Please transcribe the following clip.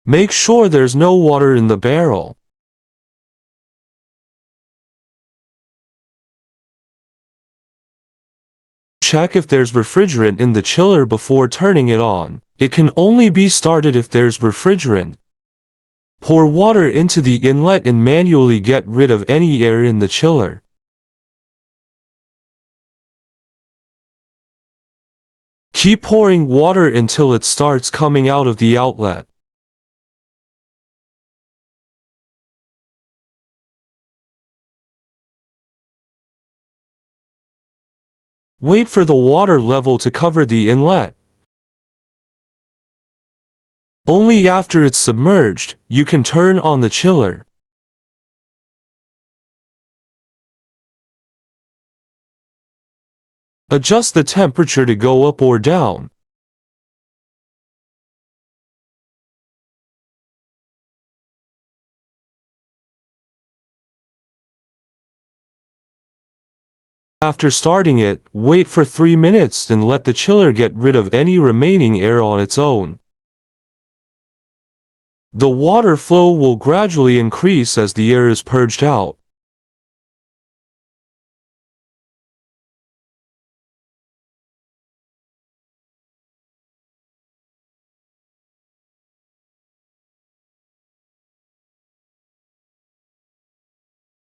Make sure there's no water in the barrel. Check if there's refrigerant in the chiller before turning it on. It can only be started if there's refrigerant. Pour water into the inlet and manually get rid of any air in the chiller. Keep pouring water until it starts coming out of the outlet. Wait for the water level to cover the inlet. Only after it's submerged, you can turn on the chiller. Adjust the temperature to go up or down. After starting it, wait for 3 minutes and let the chiller get rid of any remaining air on its own. The water flow will gradually increase as the air is purged out.